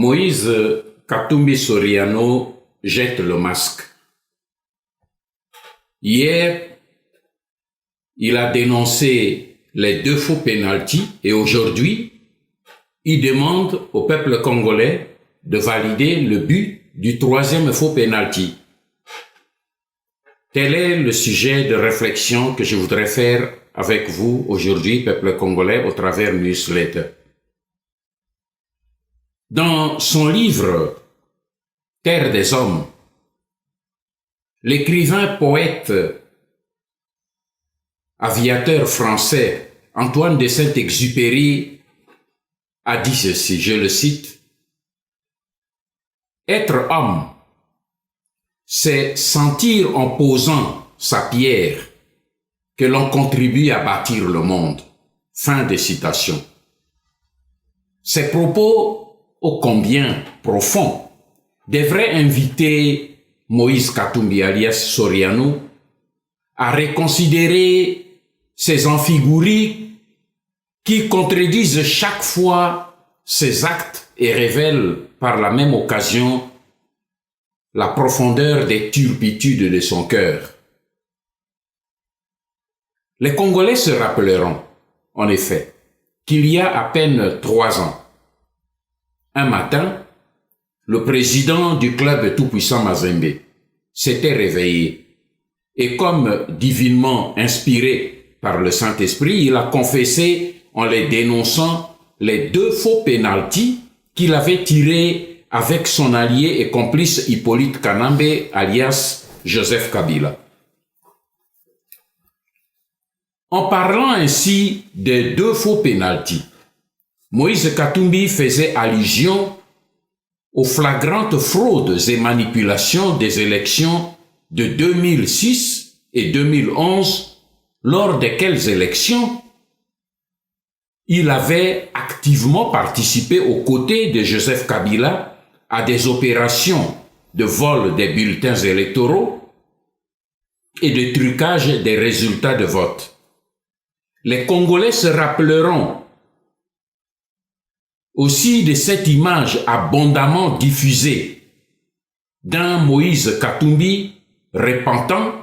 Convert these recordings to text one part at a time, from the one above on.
Moïse Katumbi Soriano jette le masque. Hier, il a dénoncé les 2 faux pénaltys et aujourd'hui, il demande au peuple congolais de valider le but du 3e faux pénalty. Tel est le sujet de réflexion que je voudrais faire avec vous aujourd'hui, peuple congolais, au travers Newsletter. Dans son livre « Terre des hommes », l'écrivain, poète, aviateur français Antoine de Saint-Exupéry a dit ceci, je le cite: « Être homme, c'est sentir en posant sa pierre que l'on contribue à bâtir le monde. » Fin de citation. Ces propos ô combien profonds devraient inviter Moïse Katumbi alias Soriano à reconsidérer ces amphigouries qui contredisent chaque fois ses actes et révèlent par la même occasion la profondeur des turpitudes de son cœur. Les Congolais se rappelleront, en effet, qu'il y a à peine 3 ans, un matin, le président du club tout-puissant Mazembe s'était réveillé et comme divinement inspiré par le Saint-Esprit, il a confessé en les dénonçant les 2 faux pénaltys qu'il avait tirés avec son allié et complice Hippolyte Kanambe alias Joseph Kabila. En parlant ainsi des 2 faux pénaltys, Moïse Katumbi faisait allusion aux flagrantes fraudes et manipulations des élections de 2006 et 2011, lors desquelles élections il avait activement participé aux côtés de Joseph Kabila à des opérations de vol des bulletins électoraux et de trucage des résultats de vote. Les Congolais se rappelleront aussi de cette image abondamment diffusée d'un Moïse Katumbi repentant,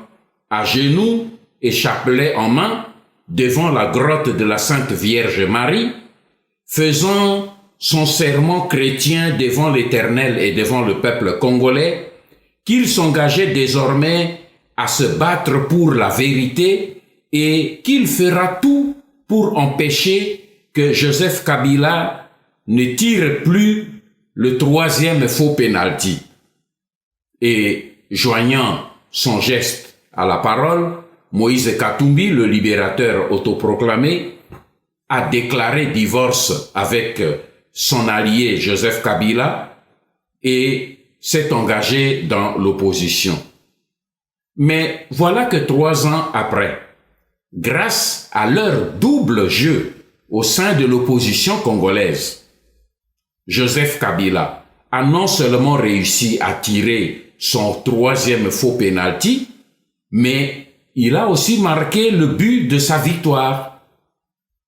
à genoux et chapelet en main, devant la grotte de la Sainte Vierge Marie, faisant son serment chrétien devant l'Éternel et devant le peuple congolais, qu'il s'engageait désormais à se battre pour la vérité et qu'il fera tout pour empêcher que Joseph Kabila ne tire plus le 3e faux pénalty. Et joignant son geste à la parole, Moïse Katumbi, le libérateur autoproclamé, a déclaré divorce avec son allié Joseph Kabila et s'est engagé dans l'opposition. Mais voilà que 3 ans après, grâce à leur double jeu au sein de l'opposition congolaise, Joseph Kabila a non seulement réussi à tirer son 3e faux pénalty, mais il a aussi marqué le but de sa victoire.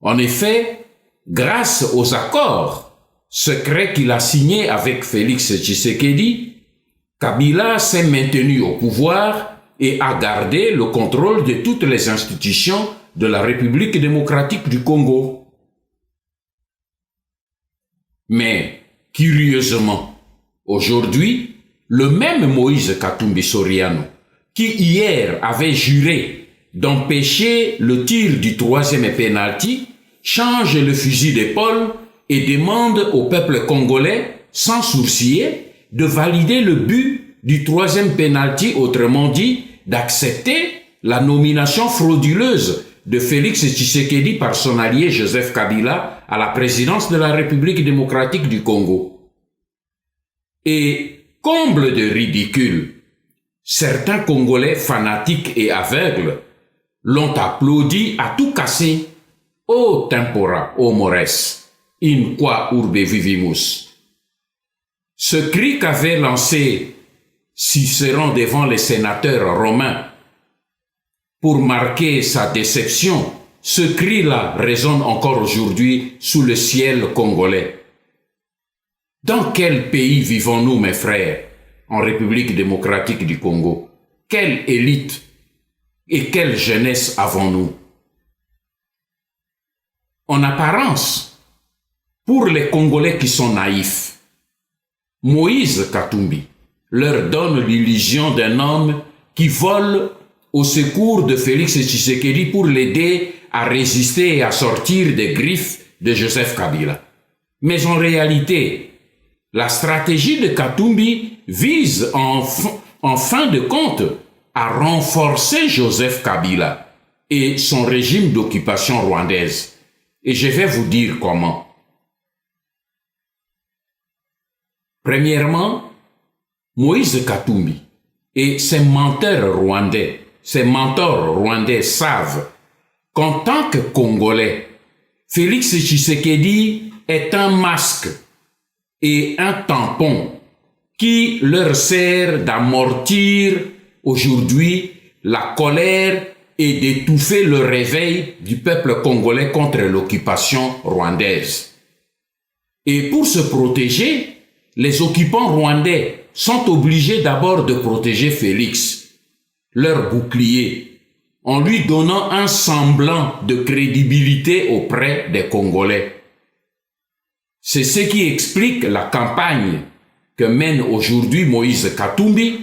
En effet, grâce aux accords secrets qu'il a signés avec Félix Tshisekedi, Kabila s'est maintenu au pouvoir et a gardé le contrôle de toutes les institutions de la République démocratique du Congo. Mais, curieusement, aujourd'hui, le même Moïse Katumbi Soriano, qui hier avait juré d'empêcher le tir du 3e pénalty, change le fusil d'épaule et demande au peuple congolais, sans sourciller, de valider le but du 3e pénalty, autrement dit, d'accepter la nomination frauduleuse de Félix Tshisekedi par son allié Joseph Kabila à la présidence de la République démocratique du Congo. Et, comble de ridicule, certains Congolais fanatiques et aveugles l'ont applaudi à tout casser. Ô tempora, ô mores, in qua urbe vivimus. Ce cri qu'avait lancé Cicéron devant les sénateurs romains pour marquer sa déception, ce cri-là résonne encore aujourd'hui sous le ciel congolais. Dans quel pays vivons-nous, mes frères, en République démocratique du Congo? Quelle élite et quelle jeunesse avons-nous? En apparence, pour les Congolais qui sont naïfs, Moïse Katumbi leur donne l'illusion d'un homme qui vole au secours de Félix Tshisekedi pour l'aider à résister et à sortir des griffes de Joseph Kabila. Mais en réalité, la stratégie de Katumbi vise en fin de compte à renforcer Joseph Kabila et son régime d'occupation rwandaise. Et je vais vous dire comment. Premièrement, Moïse Katumbi et ses mentors rwandais savent qu'en tant que Congolais, Félix Tshisekedi est un masque et un tampon qui leur sert d'amortir aujourd'hui la colère et d'étouffer le réveil du peuple congolais contre l'occupation rwandaise. Et pour se protéger, les occupants rwandais sont obligés d'abord de protéger Félix, leur bouclier, en lui donnant un semblant de crédibilité auprès des Congolais. C'est ce qui explique la campagne que mène aujourd'hui Moïse Katumbi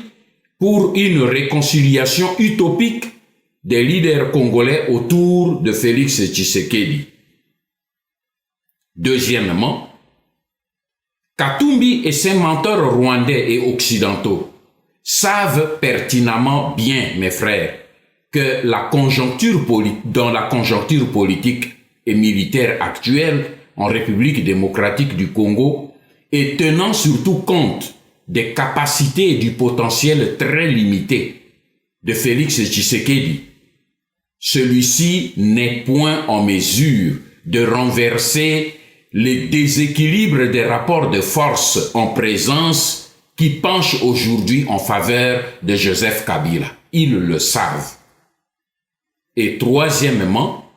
pour une réconciliation utopique des leaders congolais autour de Félix Tshisekedi. Deuxièmement, Katumbi et ses mentors rwandais et occidentaux savent pertinemment bien, mes frères, que dans la conjoncture politique et militaire actuelle en République démocratique du Congo, et tenant surtout compte des capacités et du potentiel très limité de Félix Tshisekedi, celui-ci n'est point en mesure de renverser les déséquilibres des rapports de force en présence qui penchent aujourd'hui en faveur de Joseph Kabila. Ils le savent. Et troisièmement,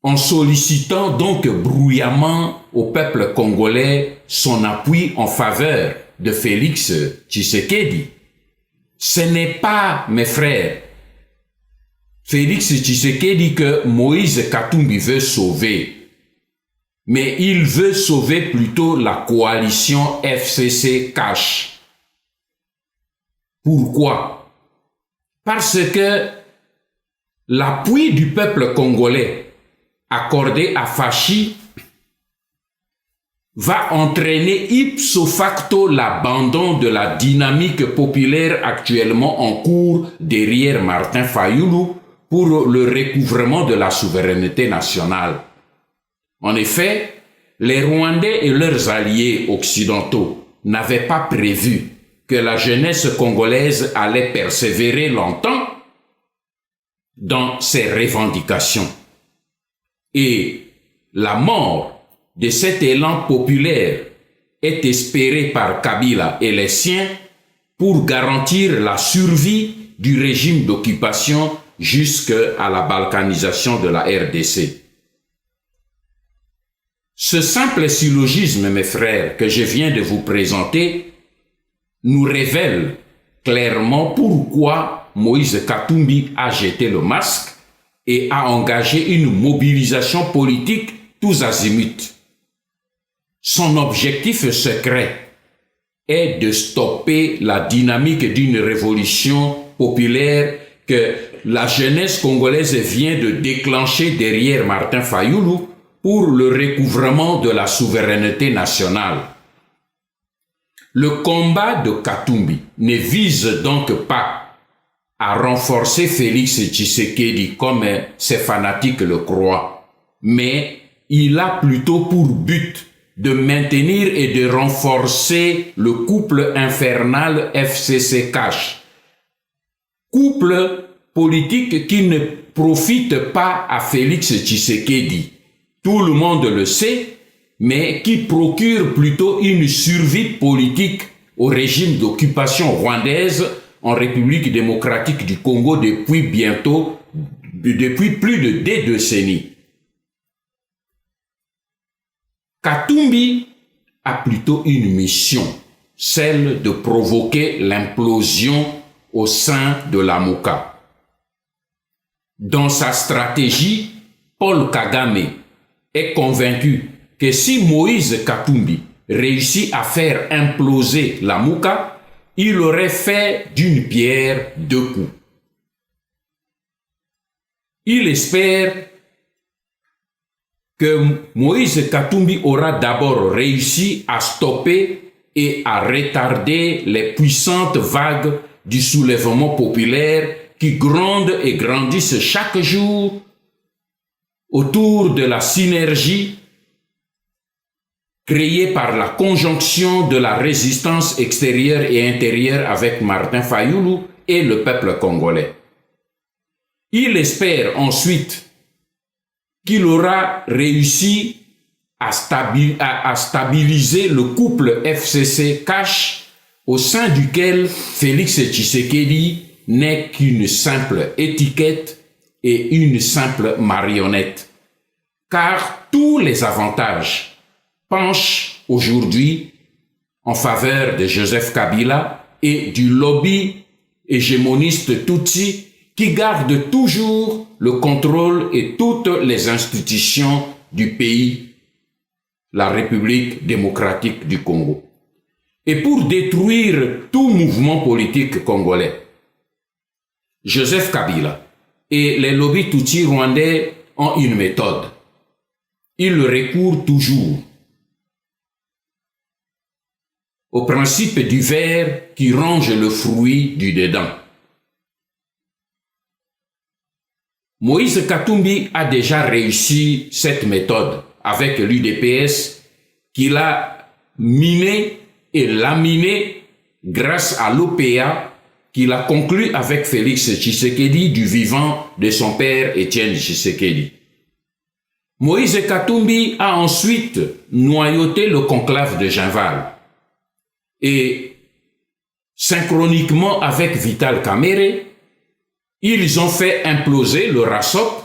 en sollicitant donc bruyamment au peuple congolais son appui en faveur de Félix Tshisekedi, ce n'est pas, mes frères, Félix Tshisekedi que Moïse Katumbi veut sauver, mais il veut sauver plutôt la coalition FCC-Cash. Pourquoi? Parce que l'appui du peuple congolais accordé à Fachi va entraîner ipso facto l'abandon de la dynamique populaire actuellement en cours derrière Martin Fayoulou pour le recouvrement de la souveraineté nationale. En effet, les Rwandais et leurs alliés occidentaux n'avaient pas prévu que la jeunesse congolaise allait persévérer longtemps dans ses revendications. Et la mort de cet élan populaire est espérée par Kabila et les siens pour garantir la survie du régime d'occupation jusqu'à la balkanisation de la RDC. Ce simple syllogisme, mes frères, que je viens de vous présenter, nous révèle clairement pourquoi Moïse Katumbi a jeté le masque et a engagé une mobilisation politique tous azimuts. Son objectif secret est de stopper la dynamique d'une révolution populaire que la jeunesse congolaise vient de déclencher derrière Martin Fayoulou pour le recouvrement de la souveraineté nationale. Le combat de Katumbi ne vise donc pas à renforcer Félix Tshisekedi comme ses fanatiques le croient, mais il a plutôt pour but de maintenir et de renforcer le couple infernal FCC-Cash, couple politique qui ne profite pas à Félix Tshisekedi. Tout le monde le sait, mais qui procure plutôt une survie politique au régime d'occupation rwandaise en République démocratique du Congo depuis plus de 2 décennies. Katumbi a plutôt une mission, celle de provoquer l'implosion au sein de la Mouka. Dans sa stratégie, Paul Kagame est convaincu que si Moïse Katumbi réussit à faire imploser la Mouka, il aurait fait d'une pierre deux coups. Il espère que Moïse Katumbi aura d'abord réussi à stopper et à retarder les puissantes vagues du soulèvement populaire qui grondent et grandissent chaque jour autour de la synergie créée par la conjonction de la résistance extérieure et intérieure avec Martin Fayulu et le peuple congolais. Il espère ensuite qu'il aura réussi à stabiliser le couple FCC-Cash au sein duquel Félix Tshisekedi n'est qu'une simple étiquette et une simple marionnette. Car tous les avantages penchent aujourd'hui en faveur de Joseph Kabila et du lobby hégémoniste Tutsi qui garde toujours le contrôle et toutes les institutions du pays, la République démocratique du Congo. Et pour détruire tout mouvement politique congolais, Joseph Kabila et les lobbies Tutsi rwandais ont une méthode. Ils recourent toujours au principe du ver qui ronge le fruit du dedans. Moïse Katumbi a déjà réussi cette méthode avec l'UDPS qu'il a miné et laminé grâce à l'OPA qu'il a conclu avec Félix Tshisekedi du vivant de son père Étienne Tshisekedi. Moïse Katumbi a ensuite noyauté le conclave de Ginval et synchroniquement avec Vital Kamerhe, ils ont fait imploser le RASOP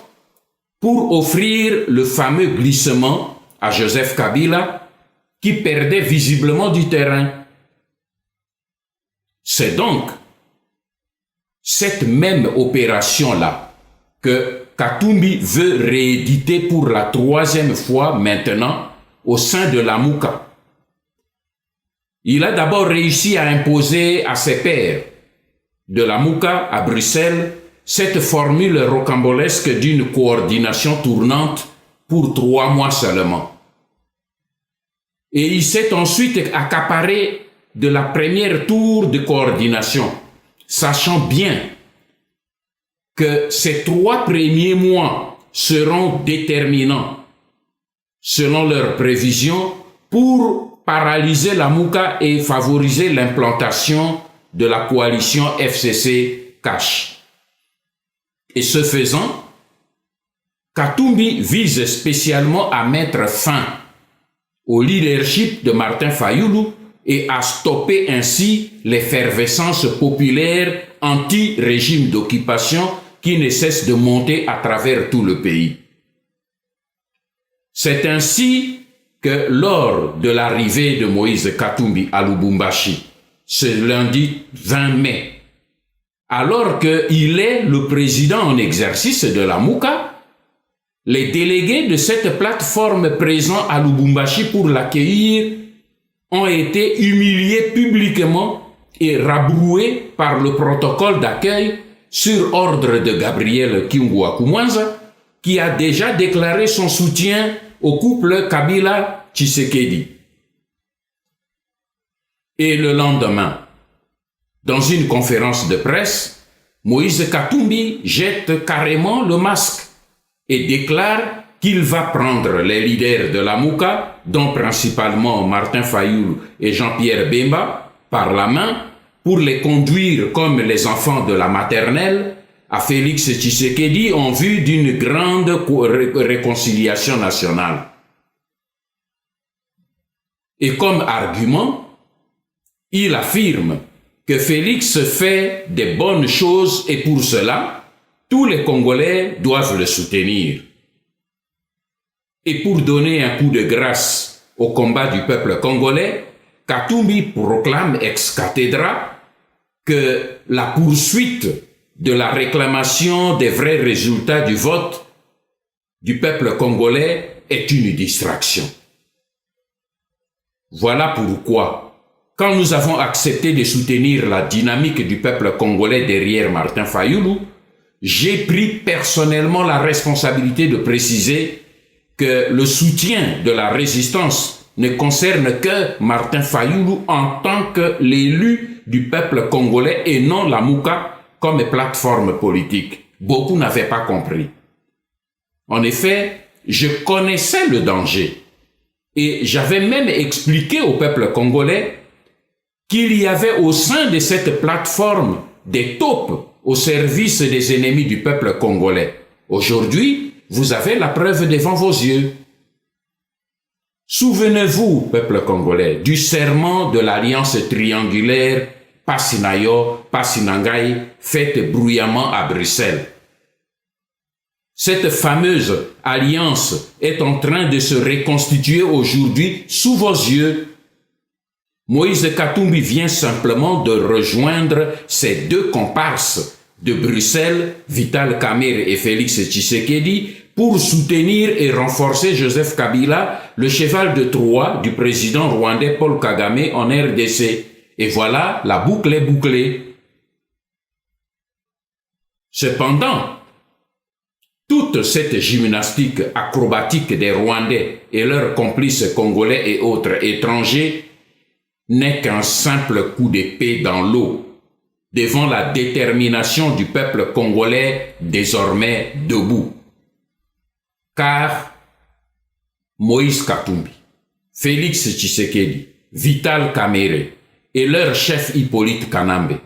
pour offrir le fameux glissement à Joseph Kabila qui perdait visiblement du terrain. C'est donc cette même opération-là que Katumbi veut rééditer pour la troisième fois maintenant au sein de la Mouka. Il a d'abord réussi à imposer à ses pairs de la Mouka à Bruxelles cette formule rocambolesque d'une coordination tournante pour 3 mois seulement. Et il s'est ensuite accaparé de la première tour de coordination, sachant bien que ces 3 premiers mois seront déterminants, selon leurs prévisions, pour paralyser la Mouka et favoriser l'implantation de la coalition FCC-Cash. Et ce faisant, Katumbi vise spécialement à mettre fin au leadership de Martin Fayulu et à stopper ainsi l'effervescence populaire anti-régime d'occupation qui ne cesse de monter à travers tout le pays. C'est ainsi que lors de l'arrivée de Moïse Katumbi à Lubumbashi, ce lundi 20 mai, alors qu'il est le président en exercice de la Mouka, les délégués de cette plateforme présents à Lubumbashi pour l'accueillir ont été humiliés publiquement et rabroués par le protocole d'accueil sur ordre de Gabriel Kingwa-Kumwanza, qui a déjà déclaré son soutien au couple Kabila-Tshisekedi. Et le lendemain, dans une conférence de presse, Moïse Katumbi jette carrément le masque et déclare qu'il va prendre les leaders de la Mouka, dont principalement Martin Fayulu et Jean-Pierre Bemba, par la main pour les conduire comme les enfants de la maternelle à Félix Tshisekedi en vue d'une grande réconciliation nationale. Et comme argument, il affirme que Félix fait des bonnes choses et pour cela, tous les Congolais doivent le soutenir. Et pour donner un coup de grâce au combat du peuple congolais, Katumbi proclame ex cathedra que la poursuite de la réclamation des vrais résultats du vote du peuple congolais est une distraction. Voilà pourquoi, quand nous avons accepté de soutenir la dynamique du peuple congolais derrière Martin Fayulu, j'ai pris personnellement la responsabilité de préciser que le soutien de la résistance ne concerne que Martin Fayulu en tant que l'élu du peuple congolais et non la Mouka comme plateforme politique. Beaucoup n'avaient pas compris. En effet, je connaissais le danger et j'avais même expliqué au peuple congolais qu'il y avait au sein de cette plateforme des taupes au service des ennemis du peuple congolais. Aujourd'hui, vous avez la preuve devant vos yeux. Souvenez-vous, peuple congolais, du serment de l'alliance triangulaire Passinayo, Passinangaï, faite bruyamment à Bruxelles. Cette fameuse alliance est en train de se reconstituer aujourd'hui sous vos yeux. Moïse Katumbi vient simplement de rejoindre ses deux comparses de Bruxelles, Vital Kamerhe et Félix Tshisekedi, pour soutenir et renforcer Joseph Kabila, le cheval de Troie du président rwandais Paul Kagame en RDC. Et voilà, la boucle est bouclée. Cependant, toute cette gymnastique acrobatique des Rwandais et leurs complices congolais et autres étrangers n'est qu'un simple coup d'épée dans l'eau devant la détermination du peuple congolais désormais debout. Car Moïse Katumbi, Félix Tshisekedi, Vital Kamerhe et leur chef Hippolyte Kanambe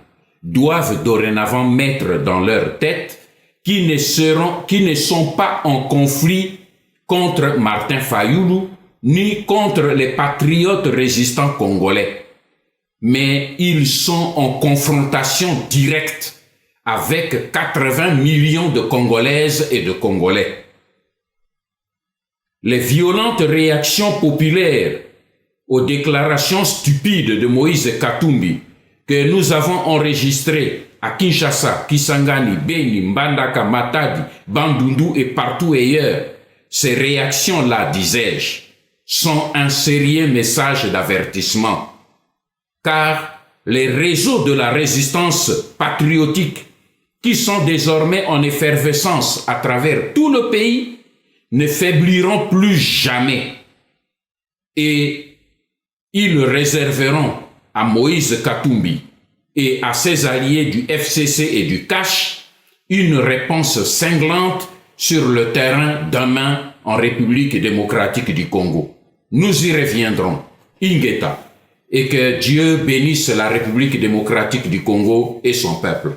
doivent dorénavant mettre dans leur tête qui ne sont pas en conflit contre Martin Fayulu ni contre les patriotes résistants congolais, mais ils sont en confrontation directe avec 80 millions de Congolaises et de Congolais. Les violentes réactions populaires aux déclarations stupides de Moïse Katumbi que nous avons enregistrées à Kinshasa, Kisangani, Beni, Mbandaka, Matadi, Bandundu et partout ailleurs, ces réactions-là, disais-je, sont un sérieux message d'avertissement. Car les réseaux de la résistance patriotique, qui sont désormais en effervescence à travers tout le pays, ne faibliront plus jamais. Et ils réserveront à Moïse Katumbi et à ses alliés du FCC et du CACH une réponse cinglante sur le terrain demain en République démocratique du Congo. Nous y reviendrons, Ingeta, et que Dieu bénisse la République démocratique du Congo et son peuple.